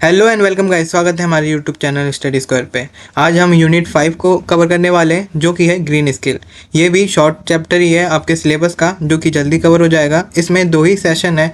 Hello and welcome guys, स्वागत है हमारे यूट्यूब चैनल स्टडी स्क्वायर पे। आज हम यूनिट 5 को कवर करने वाले हैं जो कि है ग्रीन स्किल। ये भी शॉर्ट चैप्टर ही है आपके सिलेबस का जो कि जल्दी कवर हो जाएगा। इसमें दो ही सेशन है,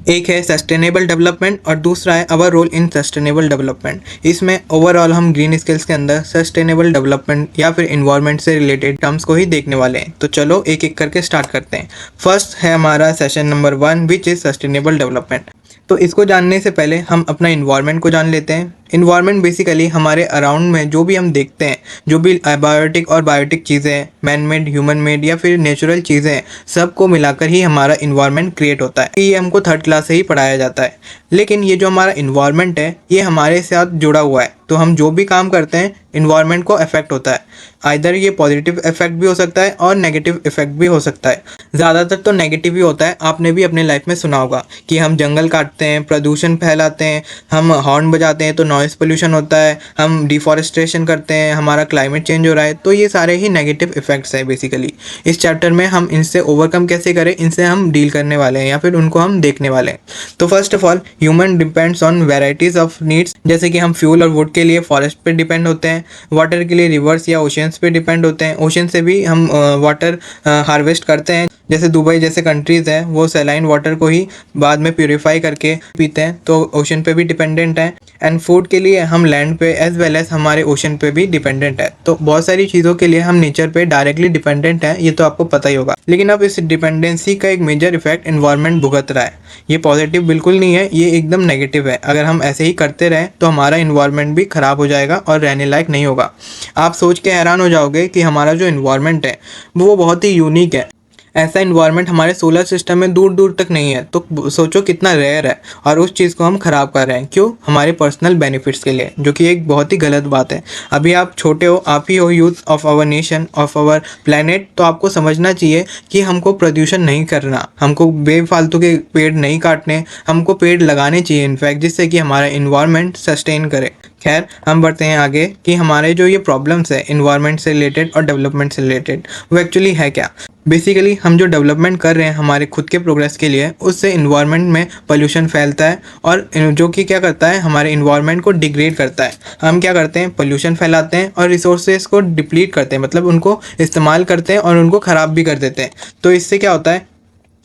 एक है सस्टेनेबल डेवलपमेंट और दूसरा है our role in sustainable development. इसमें ओवरऑल हम ग्रीन स्किल्स के अंदर सस्टेनेबल डेवलपमेंट या फिर इन्वायरमेंट से रिलेटेड टर्म्स को ही देखने वाले हैं। तो चलो एक एक करके स्टार्ट करते हैं। फर्स्ट है हमारा session number 1 which is sustainable development. तो इसको जानने से पहले हम अपना इन्वायरमेंट को जान लेते हैं। इन्वायरमेंट बेसिकली हमारे अराउंड में जो भी हम देखते हैं, जो भी बायोटिक और बायोटिक चीज़ें हैं, मैन मेड, ह्यूमन मेड या फिर नेचुरल चीज़ें हैं, सबको मिलाकर ही हमारा इन्वायरमेंट क्रिएट होता है। ये हमको थर्ड क्लास से ही पढ़ाया जाता है। लेकिन ये जो हमारा इन्वायरमेंट है ये हमारे साथ जुड़ा हुआ है, तो हम जो भी काम करते हैं इन्वायरमेंट को अफेक्ट होता है। आइदर ये पॉजिटिव इफेक्ट भी हो सकता है और नेगेटिव इफेक्ट भी हो सकता है। ज़्यादातर तो नेगेटिव ही होता है। आपने भी अपने लाइफ में सुना होगा कि हम जंगल काटते हैं, प्रदूषण फैलाते हैं, हम हॉर्न बजाते हैं तो नॉइज़ पोल्यूशन होता है, हम डिफॉरेस्टेशन करते हैं, हमारा क्लाइमेट चेंज हो रहा है। तो ये सारे ही नेगेटिव इफेक्ट्स हैं बेसिकली। इस चैप्टर में हम इनसे ओवरकम कैसे करें, इनसे हम डील करने वाले हैं या फिर उनको हम देखने वाले हैं। तो first of all human depends on varieties of needs, जैसे कि हम फ्यूल और वुड के लिए फॉरेस्ट पे डिपेंड होते हैं, वाटर के लिए रिवर्स या ओशंस पे डिपेंड होते हैं। ओशन से भी हम वाटर हार्वेस्ट करते हैं। जैसे दुबई जैसे कंट्रीज़ हैं वो सैलाइन वाटर को ही बाद में प्यूरिफाई करके पीते हैं, तो ओशन पे भी डिपेंडेंट है। एंड फूड के लिए हम लैंड पे एज वेल एज हमारे ओशन पे भी डिपेंडेंट है। तो बहुत सारी चीज़ों के लिए हम नेचर पे डायरेक्टली डिपेंडेंट है, ये तो आपको पता ही होगा। लेकिन अब इस डिपेंडेंसी का एक मेजर इफेक्ट एनवायरनमेंट भुगत रहा है। ये पॉजिटिव बिल्कुल नहीं है, ये एकदम नेगेटिव है। अगर हम ऐसे ही करते रहें तो हमारा एनवायरनमेंट भी ख़राब हो जाएगा और रहने लायक नहीं होगा। आप सोच के हैरान हो जाओगे कि हमारा जो एनवायरनमेंट है वो बहुत ही यूनिक है। ऐसा इन्वायरमेंट हमारे सोलर सिस्टम में दूर दूर तक नहीं है। तो सोचो कितना रेयर है, और उस चीज़ को हम ख़राब कर रहे हैं। क्यों? हमारे पर्सनल बेनिफिट्स के लिए, जो कि एक बहुत ही गलत बात है। अभी आप छोटे हो, आप ही हो youth of our nation, of our planet, तो आपको समझना चाहिए कि हमको प्रदूषण नहीं करना, हमको बेफालतू के पेड़ नहीं काटने, हमको पेड़ लगाने चाहिए इनफैक्ट, जिससे कि हमारा इन्वायरमेंट सस्टेन करे। खैर, हम बढ़ते हैं आगे कि हमारे जो ये प्रॉब्लम्स है इन्वायरमेंट से रिलेटेड और डेवलपमेंट से रिलेटेड, वो एक्चुअली है क्या। बेसिकली हम जो डेवलपमेंट कर रहे हैं हमारे खुद के प्रोग्रेस के लिए, उससे इन्वायरमेंट में पोल्यूशन फैलता है और जो कि क्या करता है, हमारे इन्वायरमेंट को डिग्रेड करता है। हम क्या करते हैं, पोल्यूशन फैलाते हैं और रिसोर्सेज को डिप्लीट करते हैं, मतलब उनको इस्तेमाल करते हैं और उनको ख़राब भी कर देते हैं। तो इससे क्या होता है,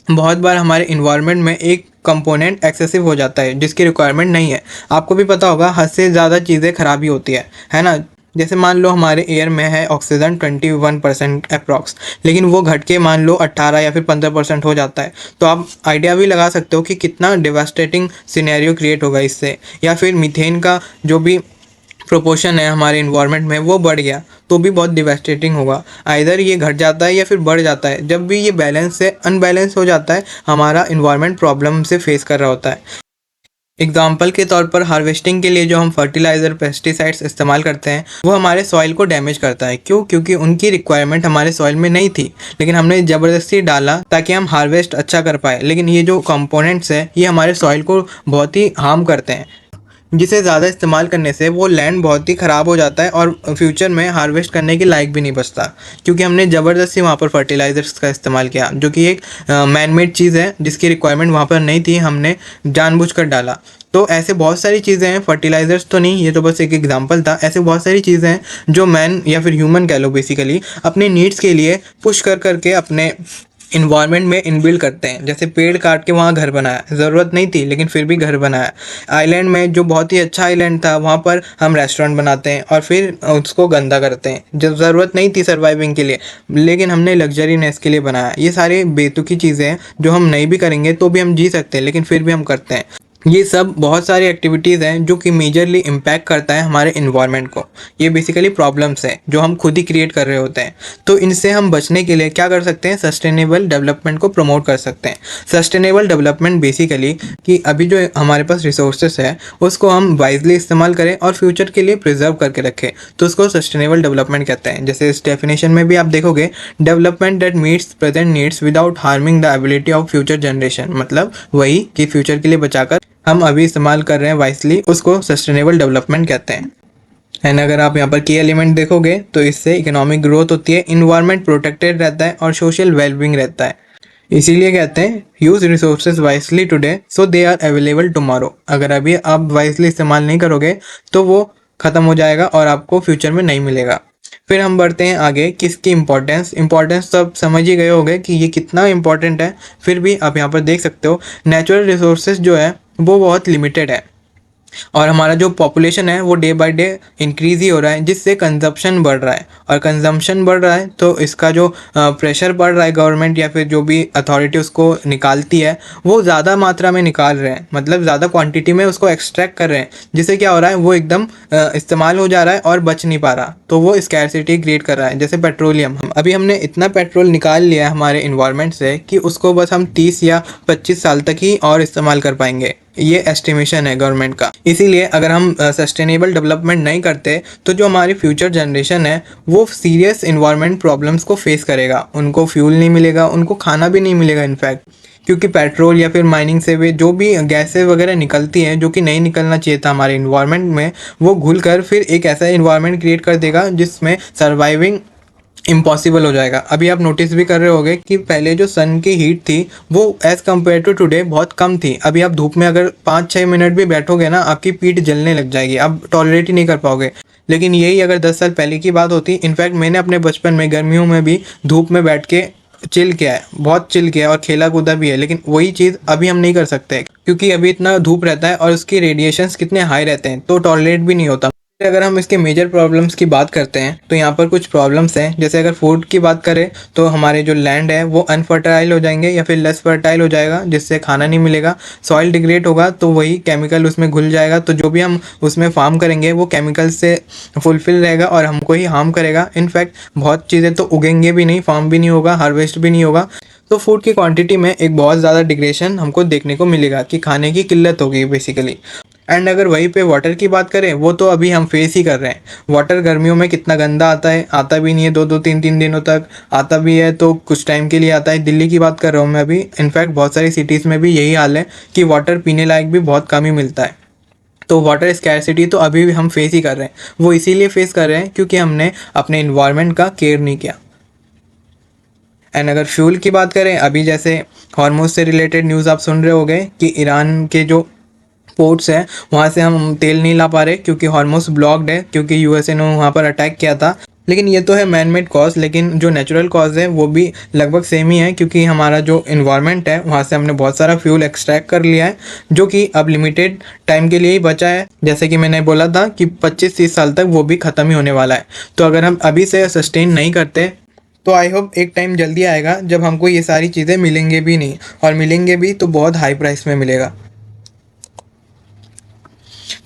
बहुत बार हमारे इन्वायरमेंट में एक कंपोनेंट एक्सेसिव हो जाता है जिसकी रिक्वायरमेंट नहीं है। आपको भी पता होगा हद से ज़्यादा चीज़ें ख़राब ही होती है ना। जैसे मान लो हमारे एयर में है ऑक्सीजन 21% अप्रॉक्स, लेकिन वो घट के मान लो 18 या फिर 15% हो जाता है। तो आप आइडिया भी लगा सकते हो कि कितना डिवास्टेटिंग सिनेरियो क्रिएट होगा इससे। या फिर मीथेन का जो भी प्रोपोर्शन है हमारे इन्वायरमेंट में वो बढ़ गया तो भी बहुत डिवास्टेटिंग होगा। आइदर ये घट जाता है या फिर बढ़ जाता है। जब भी ये बैलेंस से अनबैलेंस हो जाता है, हमारा इन्वायरमेंट प्रॉब्लम से फेस कर रहा होता है। एग्जाम्पल के तौर पर हार्वेस्टिंग के लिए जो हम फर्टिलाइज़र, पेस्टिसाइड्स इस्तेमाल करते हैं वो हमारे सॉइल को डैमेज करता है। क्यों? क्योंकि उनकी रिक्वायरमेंट हमारे सॉइल में नहीं थी, लेकिन हमने ज़बरदस्ती डाला ताकि हम हार्वेस्ट अच्छा कर पाए। लेकिन ये जो कंपोनेंट्स हैं ये हमारे सॉइल को बहुत ही हार्म करते हैं, जिसे ज़्यादा इस्तेमाल करने से वो लैंड बहुत ही ख़राब हो जाता है और फ्यूचर में हार्वेस्ट करने के लायक भी नहीं बचता, क्योंकि हमने ज़बरदस्ती वहाँ पर फर्टिलाइज़र्स का इस्तेमाल किया, जो कि एक मैन मेड चीज़ है जिसकी रिक्वायरमेंट वहाँ पर नहीं थी, हमने जानबूझकर डाला। तो ऐसे बहुत सारी चीज़ें हैं, फर्टिलाइज़र्स तो नहीं, ये तो बस एक एग्जांपल था। ऐसे बहुत सारी चीज़ें हैं जो मैन या फिर ह्यूमन कह लो बेसिकली अपने नीड्स के लिए पुश कर करके अपने इन्वायरमेंट में इनबिल्ड करते हैं। जैसे पेड़ काट के वहाँ घर बनाया, ज़रूरत नहीं थी लेकिन फिर भी घर बनाया। आइलैंड में जो बहुत ही अच्छा आइलैंड था वहाँ पर हम रेस्टोरेंट बनाते हैं और फिर उसको गंदा करते हैं, जो ज़रूरत नहीं थी सर्वाइविंग के लिए, लेकिन हमने लग्जरीनेस के लिए बनाया। ये सारे बेतुकी चीज़ें हैं जो हम नहीं भी करेंगे तो भी हम जी सकते हैं, लेकिन फिर भी हम करते हैं। ये सब बहुत सारी एक्टिविटीज़ हैं जो कि मेजरली इम्पैक्ट करता है हमारे इन्वायरमेंट को। ये बेसिकली प्रॉब्लम्स हैं जो हम खुद ही क्रिएट कर रहे होते हैं। तो इनसे हम बचने के लिए क्या कर सकते हैं, सस्टेनेबल डेवलपमेंट को प्रमोट कर सकते हैं। सस्टेनेबल डेवलपमेंट बेसिकली कि अभी जो हमारे पास रिसोर्सेस है उसको हम वाइजली इस्तेमाल करें और फ्यूचर के लिए प्रिजर्व करके रखें, तो उसको सस्टेनेबल डेवलपमेंट कहते हैं। जैसे इस डेफिनेशन में भी आप देखोगे, development that meets present needs without harming the ability of future generation, मतलब वही कि फ्यूचर के लिए बचाकर हम अभी इस्तेमाल कर रहे हैं वाइसली, उसको सस्टेनेबल डेवलपमेंट कहते हैं। एंड अगर आप यहाँ पर की एलिमेंट देखोगे तो इससे इकोनॉमिक ग्रोथ होती है, इन्वायरमेंट प्रोटेक्टेड रहता है और सोशल वेलबींग रहता है। इसीलिए कहते हैं use resources wisely today so they are available tomorrow. अगर अभी आप वाइसली इस्तेमाल नहीं करोगे तो वो ख़त्म हो जाएगा और आपको फ्यूचर में नहीं मिलेगा। फिर हम बढ़ते हैं आगे कि इसकी इंपॉर्टेंस तो आप समझ ही गए होंगे कि ये कितना इंपॉर्टेंट है। फिर भी आप यहाँ पर देख सकते हो नेचुरल रिसोर्सेज जो है वो बहुत लिमिटेड है और हमारा जो पॉपुलेशन है वो डे बाय डे इंक्रीज़ ही हो रहा है, जिससे कंजप्शन बढ़ रहा है और कंजम्पशन बढ़ रहा है तो इसका जो प्रेशर बढ़ रहा है गवर्नमेंट या फिर जो भी अथॉरिटी उसको निकालती है वो ज़्यादा मात्रा में निकाल रहे हैं, मतलब ज़्यादा क्वांटिटी में उसको एक्सट्रैक्ट कर रहे हैं, जिससे क्या हो रहा है वो एकदम इस्तेमाल हो जा रहा है और बच नहीं पा रहा, तो वो स्कैरसिटी क्रिएट कर रहा है। जैसे पेट्रोलियम, अभी हमने इतना पेट्रोल निकाल लिया है हमारे इन्वायरमेंट से कि उसको बस हम 30 या 25 साल तक ही और इस्तेमाल कर पाएंगे, ये एस्टिमेशन है गवर्नमेंट का। इसीलिए अगर हम सस्टेनेबल डेवलपमेंट नहीं करते तो जो हमारी फ्यूचर जनरेशन है वो सीरियस इन्वायरमेंट प्रॉब्लम्स को फेस करेगा, उनको फ्यूल नहीं मिलेगा, उनको खाना भी नहीं मिलेगा इनफैक्ट, क्योंकि पेट्रोल या फिर माइनिंग से वे जो भी गैसें वगैरह निकलती हैं जो कि नहीं निकलना चाहिए था हमारे इन्वायरमेंट में, वो घुल कर फिर एक ऐसा इन्वायरमेंट क्रिएट कर देगा जिसमें सर्वाइविंग इम्पॉसिबल हो जाएगा। अभी आप नोटिस भी कर रहे होंगे कि पहले जो सन की हीट थी वो एज़ कम्पेयर टू टुडे बहुत कम थी। अभी आप धूप में अगर 5-6 मिनट भी बैठोगे ना आपकी पीठ जलने लग जाएगी, आप टॉलरेट ही नहीं कर पाओगे। लेकिन यही अगर 10 साल पहले की बात होती, इनफैक्ट मैंने अपने बचपन में गर्मियों में भी धूप में बैठ के चिल किया है, बहुत चिल किया है और खेला कूदा भी है, लेकिन वही चीज़ अभी हम नहीं कर सकते क्योंकि अभी इतना धूप रहता है और उसकी रेडिएशंस कितने हाई रहते हैं तो टॉलरेट भी नहीं होता। अगर हम इसके मेजर प्रॉब्लम्स की बात करते हैं तो यहाँ पर कुछ प्रॉब्लम्स हैं। जैसे अगर फूड की बात करें तो हमारे जो लैंड है वो अनफर्टाइल हो जाएंगे या फिर लेस फर्टाइल हो जाएगा, जिससे खाना नहीं मिलेगा। सॉइल डिग्रेड होगा तो वही केमिकल उसमें घुल जाएगा, तो जो भी हम उसमें फार्म करेंगे वो केमिकल से फुलफिल रहेगा और हमको ही हार्म करेगा। इनफैक्ट बहुत चीज़ें तो उगेंगे भी नहीं, फार्म भी नहीं होगा, हार्वेस्ट भी नहीं होगा, तो फूड की क्वांटिटी में एक बहुत ज़्यादा डिग्रेशन हमको देखने को मिलेगा कि खाने की किल्लत होगी बेसिकली। एंड अगर वहीं पे वाटर की बात करें वो तो अभी हम फेस ही कर रहे हैं। वाटर गर्मियों में कितना गंदा आता है, आता भी नहीं है 2-3 दिनों तक, आता भी है तो कुछ टाइम के लिए आता है। दिल्ली की बात कर रहा हूँ मैं अभी, इनफैक्ट बहुत सारी सिटीज़ में भी यही हाल है कि वाटर पीने लायक भी बहुत कम ही मिलता है। तो वाटर स्कैरसिटी तो अभी भी हम फेस ही कर रहे हैं, वो इसीलिए फेस कर रहे हैं क्योंकि हमने अपने इन्वायरमेंट का केयर नहीं किया। एंड अगर फ्यूल की बात करें, अभी जैसे हॉर्मोज से रिलेटेड न्यूज़ आप सुन रहे होंगे कि ईरान के जो पोर्ट्स है वहाँ से हम तेल नहीं ला पा रहे क्योंकि हॉर्मोज ब्लॉक्ड है, क्योंकि यूएसए ने वहाँ पर अटैक किया था। लेकिन ये तो है मैन मेड कॉज, लेकिन जो नेचुरल कॉज है वो भी लगभग सेम ही है क्योंकि हमारा जो इन्वायरमेंट है वहाँ से हमने बहुत सारा फ्यूल एक्सट्रैक्ट कर लिया है जो कि अब लिमिटेड टाइम के लिए ही बचा है। जैसे कि मैंने बोला था कि 25-30 साल तक वो भी ख़त्म ही होने वाला है। तो अगर हम अभी से सस्टेन नहीं करते तो आई होप एक टाइम जल्दी आएगा जब हमको ये सारी चीज़ें मिलेंगे भी नहीं, और मिलेंगे भी तो बहुत हाई प्राइस में मिलेगा।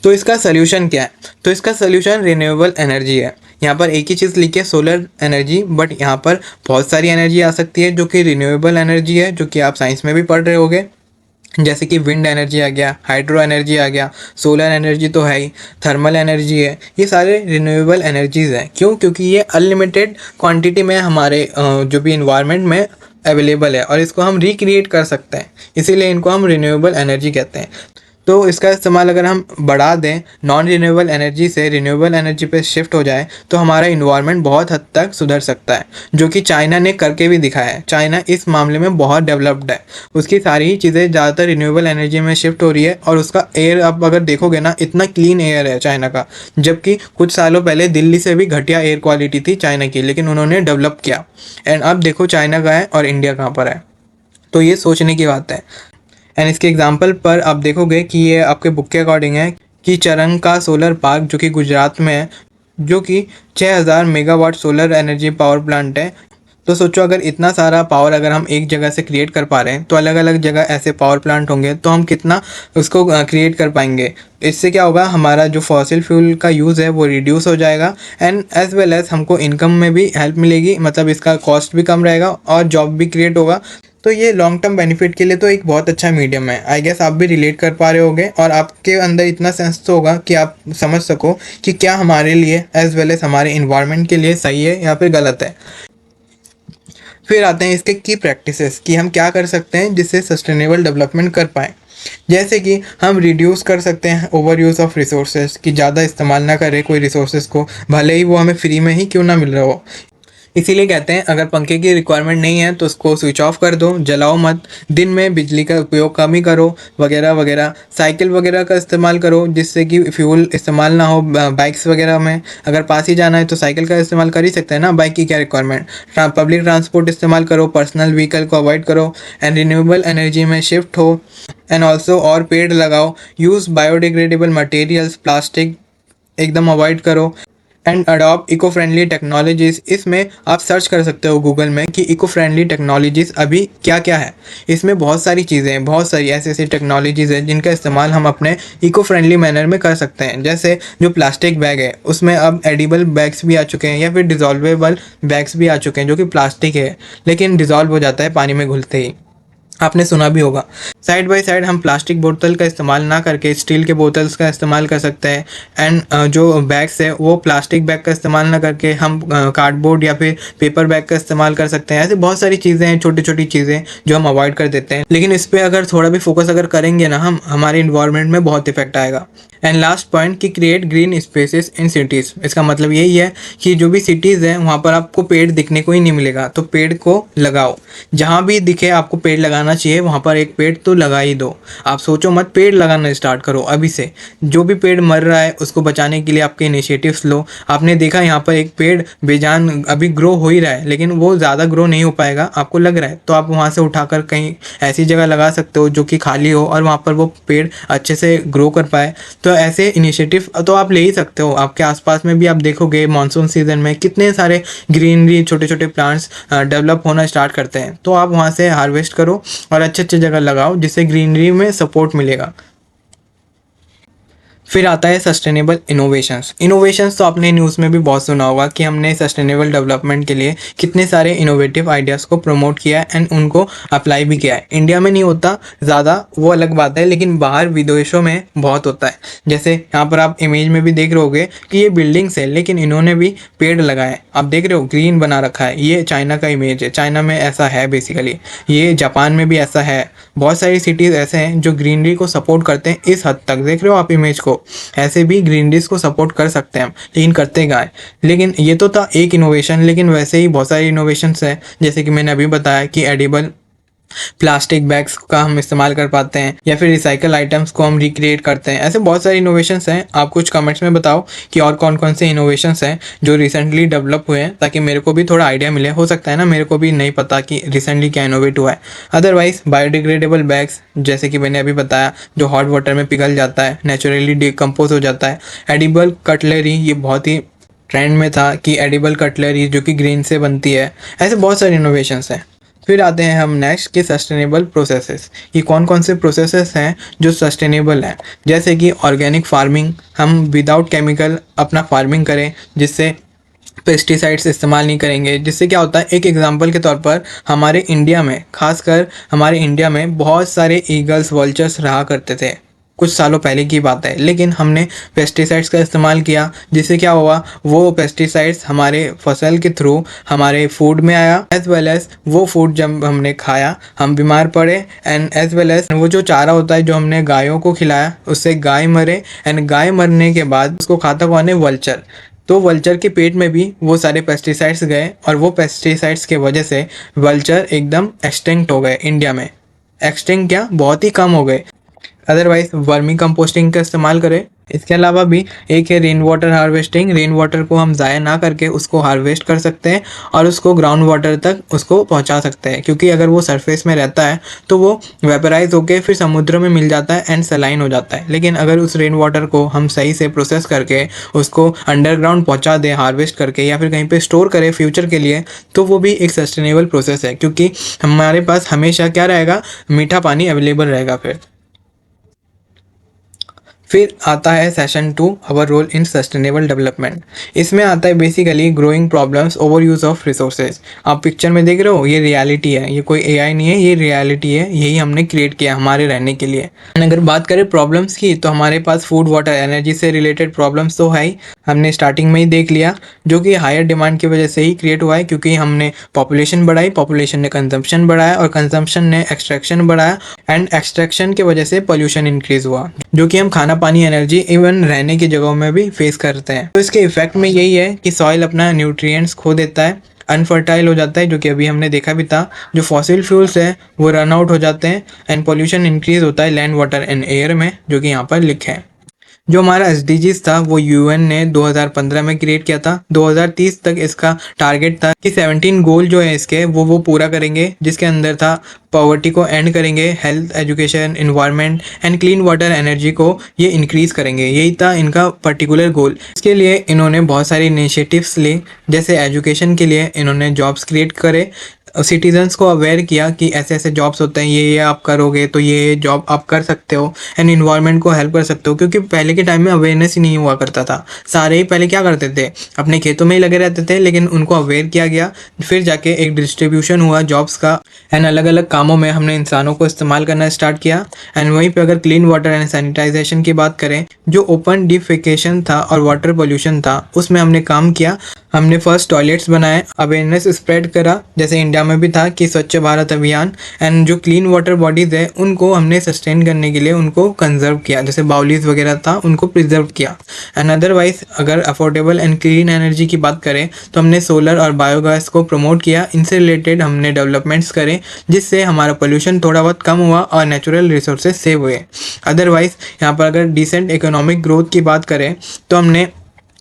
तो इसका सल्यूशन क्या है? तो इसका सल्यूशन रिन्यूएबल एनर्जी है। यहाँ पर एक ही चीज़ लिखी है सोलर एनर्जी, बट यहाँ पर बहुत सारी एनर्जी आ सकती है जो कि रिन्यूएबल एनर्जी है, जो कि आप साइंस में भी पढ़ रहे होगे। जैसे कि विंड एनर्जी आ गया, हाइड्रो एनर्जी आ गया, सोलर एनर्जी तो है ही, थर्मल एनर्जी है, ये सारे रिन्यूएबल एनर्जीज़ हैं। क्यों? क्योंकि ये अनलिमिटेड क्वांटिटी में हमारे जो भी इन्वायरमेंट में अवेलेबल है और इसको हम रिक्रिएट कर सकते हैं, इसीलिए इनको हम रिन्यूएबल एनर्जी कहते हैं। तो इसका इस्तेमाल अगर हम बढ़ा दें, नॉन रिन्यूएबल एनर्जी से रिन्यूएबल एनर्जी पे शिफ्ट हो जाए तो हमारा इन्वायरमेंट बहुत हद तक सुधर सकता है, जो कि चाइना ने करके भी दिखाया है। चाइना इस मामले में बहुत डेवलप्ड है, उसकी सारी ही चीज़ें ज़्यादातर रिन्यूएबल एनर्जी में शिफ्ट हो रही है और उसका एयर आप अगर देखोगे ना, इतना क्लीन एयर है चाइना का, जबकि कुछ सालों पहले दिल्ली से भी घटिया एयर क्वालिटी थी चाइना की, लेकिन उन्होंने डेवलप किया। एंड अब देखो चाइना का है और इंडिया कहाँ पर है, तो ये सोचने की बात है। एंड इसके एग्जांपल पर आप देखोगे कि ये आपके बुक के अकॉर्डिंग है कि चरंग का सोलर पार्क जो कि गुजरात में है, जो कि 6000 megawatt solar energy power plant है। तो सोचो अगर इतना सारा पावर अगर हम एक जगह से क्रिएट कर पा रहे हैं तो अलग अलग जगह ऐसे पावर प्लांट होंगे तो हम कितना उसको क्रिएट कर पाएंगे। इससे क्या होगा, हमारा जो फॉसिल फ्यूल का यूज़ है वो रिड्यूस हो जाएगा एंड एज वेल एज हमको इनकम में भी हेल्प मिलेगी, मतलब इसका कॉस्ट भी कम रहेगा और जॉब भी क्रिएट होगा। तो ये लॉन्ग टर्म बेनिफिट के लिए तो एक बहुत अच्छा मीडियम है। आई गेस आप भी रिलेट कर पा रहे होगे और आपके अंदर इतना सेंस तो होगा कि आप समझ सको कि क्या हमारे लिए एज वेल एज हमारे इन्वायरमेंट के लिए सही है या फिर गलत है। फिर आते हैं इसके की प्रैक्टिसेस कि हम क्या कर सकते हैं जिससे सस्टेनेबल डेवलपमेंट कर पाएँ। जैसे कि हम रिड्यूस कर सकते हैं ओवर यूज़ ऑफ रिसोर्सेज, कि ज़्यादा इस्तेमाल ना करें कोई रिसोर्सेज को, भले ही वो हमें फ्री में ही क्यों ना मिल रहा हो। इसीलिए कहते हैं अगर पंखे की रिक्वायरमेंट नहीं है तो उसको स्विच ऑफ कर दो, जलाओ मत, दिन में बिजली का उपयोग कम ही करो वगैरह वगैरह। साइकिल वगैरह का इस्तेमाल करो जिससे कि फ्यूल इस्तेमाल ना हो। बाइक्स वगैरह में अगर पास ही जाना है तो साइकिल का इस्तेमाल कर ही सकते हैं ना, बाइक की क्या रिक्वायरमेंट। पब्लिक ट्रांसपोर्ट इस्तेमाल करो, पर्सनल व्हीकल को अवॉइड करो एंड रिन्यूएबल एनर्जी में शिफ्ट हो। एंड ऑल्सो और पेड़ लगाओ, यूज़ बायोडिग्रेडेबल मटेरियल्स, प्लास्टिक एकदम अवॉइड करो and adopt eco friendly technologies. इसमें आप सर्च कर सकते हो गूगल में कि इको फ्रेंडली टेक्नोलॉजीज़ अभी क्या क्या है। इसमें बहुत सारी चीज़ें हैं, बहुत सारी ऐसी ऐसी टेक्नोलॉजीज़ हैं जिनका इस्तेमाल हम अपने इको फ्रेंडली मैनर में कर सकते हैं। जैसे जो प्लास्टिक बैग है उसमें अब एडिबल बैग्स भी आ चुके हैं या फिर डिज़ोल्वेबल बैग्स भी आ चुके हैं जो कि प्लास्टिक है लेकिन डिज़ोल्व हो जाता है पानी में घुलते ही, आपने सुना भी होगा। साइड बाय साइड हम प्लास्टिक बोतल का इस्तेमाल ना करके स्टील के बोतल्स का इस्तेमाल कर सकते हैं। एंड जो बैग्स है वो प्लास्टिक बैग का इस्तेमाल ना करके हम कार्डबोर्ड या फिर पेपर बैग का इस्तेमाल कर सकते हैं। ऐसे बहुत सारी चीज़ें हैं, छोटी छोटी चीज़ें जो हम अवॉइड कर देते हैं, लेकिन इस पर अगर थोड़ा भी फोकस अगर करेंगे ना हम, हमारे इन्वायरमेंट में बहुत इफेक्ट आएगा। एंड लास्ट पॉइंट कि create green spaces in cities. इसका मतलब यही है कि जो भी सिटीज़ हैं वहाँ पर आपको पेड़ दिखने को ही नहीं मिलेगा, तो पेड़ को लगाओ। जहाँ भी दिखे आपको पेड़ लगाना चाहिए वहाँ पर एक पेड़ तो लगा ही दो। आप सोचो मत, पेड़ लगाना स्टार्ट करो अभी से। जो भी पेड़ मर रहा है उसको बचाने के लिए आपके इनिशिएटिव्स लो। आपने देखा यहाँ पर एक पेड़ बेजान अभी ग्रो हो ही रहा है लेकिन वो ज़्यादा ग्रो नहीं हो पाएगा, आपको लग रहा है, तो आप वहाँ से उठाकर कहीं ऐसी जगह लगा सकते हो जो कि खाली हो और वहाँ पर वो पेड़ अच्छे से ग्रो कर पाए। तो ऐसे इनिशिएटिव तो आप ले ही सकते हो। आपके आसपास में भी आप देखोगे मॉनसून सीजन में कितने सारे ग्रीनरी छोटे छोटे प्लांट्स डेवलप होना स्टार्ट करते हैं, तो आप वहाँ से हार्वेस्ट करो और अच्छे अच्छे जगह लगाओ जिससे ग्रीनरी में सपोर्ट मिलेगा। फिर आता है सस्टेनेबल इनोवेशंस तो आपने न्यूज़ में भी बहुत सुना होगा कि हमने सस्टेनेबल डेवलपमेंट के लिए कितने सारे इनोवेटिव आइडियाज़ को प्रमोट किया है एंड उनको अप्लाई भी किया है। इंडिया में नहीं होता ज़्यादा, वो अलग बात है, लेकिन बाहर विदेशों में बहुत होता है। जैसे यहाँ पर आप इमेज में भी देख रहे होगे कि ये बिल्डिंग्स है लेकिन इन्होंने भी पेड़ लगाए, आप देख रहे हो ग्रीन बना रखा है। ये चाइना का इमेज है, चाइना में ऐसा है बेसिकली, ये जापान में भी ऐसा है। बहुत सारी सिटीज़ ऐसे हैं जो ग्रीनरी को सपोर्ट करते हैं। इस हद तक देख रहे हो आप इमेज को, ऐसे भी ग्रीनरीज को सपोर्ट कर सकते हैं हम, लेकिन करते क्या है। लेकिन ये तो था एक इनोवेशन, लेकिन वैसे ही बहुत सारे इनोवेशंस हैं जैसे कि मैंने अभी बताया कि एडिबल प्लास्टिक बैग्स का हम इस्तेमाल कर पाते हैं या फिर रिसाइकल आइटम्स को हम रिक्रिएट करते हैं। ऐसे बहुत सारे इनोवेशंस हैं। आप कुछ कमेंट्स में बताओ कि और कौन कौन से इनोवेशंस हैं जो रिसेंटली डेवलप हुए हैं, ताकि मेरे को भी थोड़ा आइडिया मिले। हो सकता है ना मेरे को भी नहीं पता कि रिसेंटली क्या इनोवेट हुआ है। अदरवाइज बायोडिग्रेडेबल बैग्स जैसे कि मैंने अभी बताया जो हॉट वाटर में पिघल जाता है, नेचुरली डिकम्पोज हो जाता है। एडिबल कटलरी, ये बहुत ही ट्रेंड में था कि एडिबल कटलरी जो कि ग्रीन से बनती है। ऐसे बहुत सारे इनोवेशंस हैं। फिर आते हैं हम नेक्स्ट के सस्टेनेबल प्रोसेसेस। ये कौन कौन से प्रोसेसेस हैं जो सस्टेनेबल हैं, जैसे कि ऑर्गेनिक फार्मिंग, हम विदाउट केमिकल अपना फार्मिंग करें जिससे पेस्टिसाइड्स इस्तेमाल नहीं करेंगे। जिससे क्या होता है, एक एग्जांपल के तौर पर हमारे इंडिया में, खासकर हमारे इंडिया में बहुत सारे ईगल्स वल्चर्स रहा करते थे, कुछ सालों पहले की बात है। लेकिन हमने पेस्टिसाइड्स का इस्तेमाल किया जिससे क्या हुआ, वो पेस्टिसाइड्स हमारे फसल के थ्रू हमारे फूड में आया, एज वेल एज वो फूड जब हमने खाया हम बीमार पड़े, एंड एज वेल एज वो जो चारा होता है जो हमने गायों को खिलाया उससे गाय मरे, एंड गाय मरने के बाद उसको खाता कौन है, वल्चर। तो वल्चर के पेट में भी वो सारे पेस्टिसाइड्स गए और वो पेस्टिसाइड्स के वजह से वल्चर एकदम एक्सटिंक्ट हो गए इंडिया में। एक्सटिंक्ट क्या, बहुत ही कम हो गए। अदरवाइज वर्मी कंपोस्टिंग का इस्तेमाल करें। इसके अलावा भी एक है rain water harvesting. Rain water को हम ज़ाया ना करके उसको हार्वेस्ट कर सकते हैं और उसको ग्राउंड वाटर तक उसको पहुंचा सकते हैं, क्योंकि अगर वो सरफेस में रहता है तो वो वेपराइज होकर फिर समुद्र में मिल जाता है एंड सलाइन हो जाता है। लेकिन अगर उस रेन वाटर को हम सही से प्रोसेस करके उसको अंडरग्राउंड पहुँचा दें हार्वेस्ट करके, या फिर कहीं पर स्टोर करें फ्यूचर के लिए, तो वो भी एक सस्टेनेबल प्रोसेस है, क्योंकि हमारे पास हमेशा क्या रहेगा, मीठा पानी अवेलेबल रहेगा। फिर आता है session 2, our role in sustainable development. इसमें आता है basically growing problems, over use of resources. आप पिक्चर में देख रहे हो, ये रियलिटी है, ये कोई एआई नहीं है, ये रियलिटी है, यही हमने क्रिएट किया हमारे रहने के लिए। अगर बात करें प्रॉब्लम्स की, तो हमारे पास फूड, वाटर, एनर्जी से रिलेटेड प्रॉब्लम्स तो है ही, हमने स्टार्टिंग में ही देख लिया, जो कि हायर डिमांड की वजह से ही क्रिएट हुआ है, क्योंकि हमने पॉपुलेशन बढ़ाई, पॉपुलेशन ने कंजम्पशन बढ़ाया और कंजम्पशन ने एक्सट्रैक्शन बढ़ाया, एंड एक्सट्रैक्शन की वजह से पॉल्यूशन इंक्रीज हुआ, जो कि हम खाना पानी, एनर्जी, इवन रहने की जगहों में भी फेस करते हैं। तो इसके इफेक्ट में यही है कि सॉइल अपना न्यूट्रिएंट्स खो देता है, अनफर्टाइल हो जाता है, जो कि अभी हमने देखा भी था। जो फॉसिल फ्यूल्स है वो रन आउट हो जाते हैं एंड पोल्यूशन इंक्रीज होता है लैंड, वाटर एंड एयर में, जो कि यहाँ पर लिखा है। जो हमारा एसडीजीज था वो यूएन ने 2015 में क्रिएट किया था। 2030 तक इसका टारगेट था कि 17 गोल जो है इसके वो पूरा करेंगे, जिसके अंदर था पॉवर्टी को एंड करेंगे, health, education, environment and clean water energy को ये इंक्रीज करेंगे। यही था इनका पर्टिकुलर गोल। इसके लिए इन्होंने बहुत सारे इनिशिएटिव्स ली, जैसे एजुकेशन के लिए इन्होंने जॉब्स क्रिएट करे, सिटीजन्स को अवेयर किया कि ऐसे ऐसे जॉब्स होते हैं, ये आप करोगे तो ये जॉब आप कर सकते हो, एंड इन्वायरमेंट को हेल्प कर सकते हो। क्योंकि पहले के टाइम में अवेयरनेस ही नहीं हुआ करता था। सारे ही पहले क्या करते थे, अपने खेतों में ही लगे रहते थे, लेकिन उनको अवेयर किया गया, फिर जाके एक डिस्ट्रीब्यूशन हुआ जॉब्स का, एंड अलग अलग कामों में हमने इंसानों को इस्तेमाल करना स्टार्ट किया। एंड वहीं पे अगर क्लीन वाटर एंड सैनिटाइजेशन की बात करें, जो ओपन डिफिकेशन था और वाटर पोल्यूशन था उसमें हमने काम किया। हमने फर्स्ट टॉयलेट्स बनाए, अवेयरनेस स्प्रेड करा, जैसे इंडिया में भी था कि स्वच्छ भारत अभियान, एंड जो क्लीन वाटर बॉडीज़ है उनको हमने सस्टेन करने के लिए उनको कंजर्व किया, जैसे बाउलीज वगैरह था उनको प्रिजर्व किया। एंड अदरवाइज अगर अफोर्डेबल एंड क्लीन एनर्जी की बात करें तो हमने सोलर और बायोगैस को प्रमोट किया। इनसे रिलेटेड हमने डेवलपमेंट्स करे, जिससे हमारा पोल्यूशन थोड़ा बहुत कम हुआ और नेचुरल रिसोर्सेज सेव हुए। अदरवाइज यहाँ पर अगर डिसेंट इकोनॉमिक ग्रोथ की बात करें तो हमने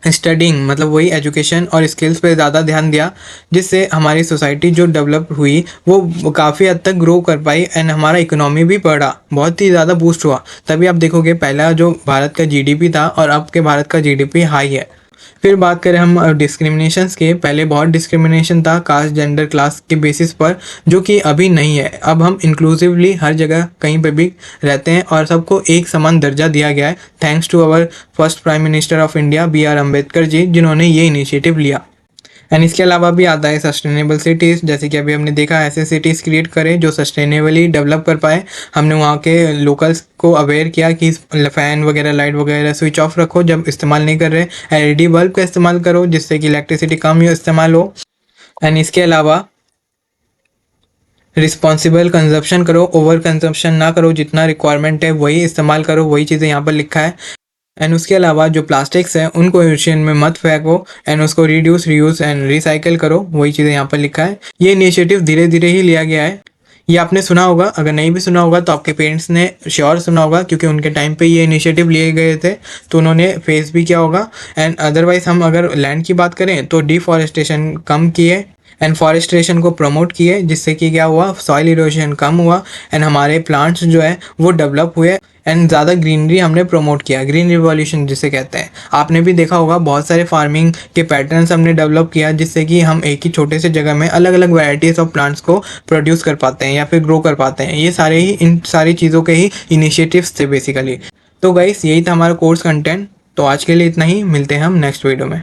स्टडिंग मतलब वही एजुकेशन और स्किल्स पे ज़्यादा ध्यान दिया, जिससे हमारी सोसाइटी जो डेवलप हुई वो काफ़ी हद तक ग्रो कर पाई, एंड हमारा इकोनॉमी भी बढ़ा, बहुत ही ज़्यादा बूस्ट हुआ। तभी आप देखोगे पहला जो भारत का जीडीपी था और अब के भारत का जीडीपी हाई है। फिर बात करें हम डिस्क्रिमिनेशंस के, पहले बहुत डिस्क्रिमिनेशन था कास्ट, जेंडर, क्लास के बेसिस पर, जो कि अभी नहीं है। अब हम इंक्लूसिवली हर जगह कहीं पे भी रहते हैं और सबको एक समान दर्जा दिया गया है, thanks to our first prime minister of India BR Ambedkar ji, जिन्होंने ये इनिशिएटिव लिया। एंड इसके अलावा भी आता है सस्टेनेबल सिटीज़, जैसे कि अभी हमने देखा ऐसे सिटीज़ क्रिएट करें जो सस्टेनेबली डेवलप कर पाए। हमने वहाँ के लोकल्स को अवेयर किया कि फ़ैन वगैरह, लाइट वगैरह स्विच ऑफ रखो जब इस्तेमाल नहीं कर रहे, LED बल्ब का इस्तेमाल करो जिससे कि इलेक्ट्रिसिटी कम इस्तेमाल हो। एंड इसके अलावा रिस्पॉन्सिबल कंजप्शन करो, ओवर कंजप्शन ना करो, जितना रिक्वायरमेंट है वही इस्तेमाल करो, वही चीज़ें यहाँ पर लिखा है। एंड उसके अलावा जो प्लास्टिक्स हैं उनको ओशन में मत फेंको, एंड उसको रिड्यूस, रीयूज एंड रिसाइकिल करो, वही चीज़ें यहाँ पर लिखा है। ये इनिशिएटिव धीरे धीरे ही लिया गया है। ये आपने सुना होगा, अगर नहीं भी सुना होगा तो आपके पेरेंट्स ने श्योर सुना होगा, क्योंकि उनके टाइम पे ये इनिशिएटिव लिए गए थे तो उन्होंने फेस भी किया होगा। एंड अदरवाइज हम अगर लैंड की बात करें तो डिफॉरेस्टेशन कम किए एंड फॉरेस्ट्रेशन को प्रमोट किए, जिससे कि क्या हुआ, सॉइल इरोशन कम हुआ एंड हमारे प्लांट्स जो है वो डेवलप हुए, एंड ज़्यादा ग्रीनरी हमने प्रमोट किया, ग्रीन रिवॉल्यूशन जिसे कहते हैं। आपने भी देखा होगा बहुत सारे फार्मिंग के पैटर्न्स हमने डेवलप किया, जिससे कि हम एक ही छोटे से जगह में अलग अलग वैराइटीज़ ऑफ प्लांट्स को प्रोड्यूस कर पाते हैं या फिर ग्रो कर पाते हैं। ये सारे ही इन सारी चीज़ों के ही इनिशिएटिव्स थे बेसिकली। तो गाइस यही था हमारा कोर्स कंटेंट। तो आज के लिए इतना ही, मिलते हैं हम नेक्स्ट वीडियो में।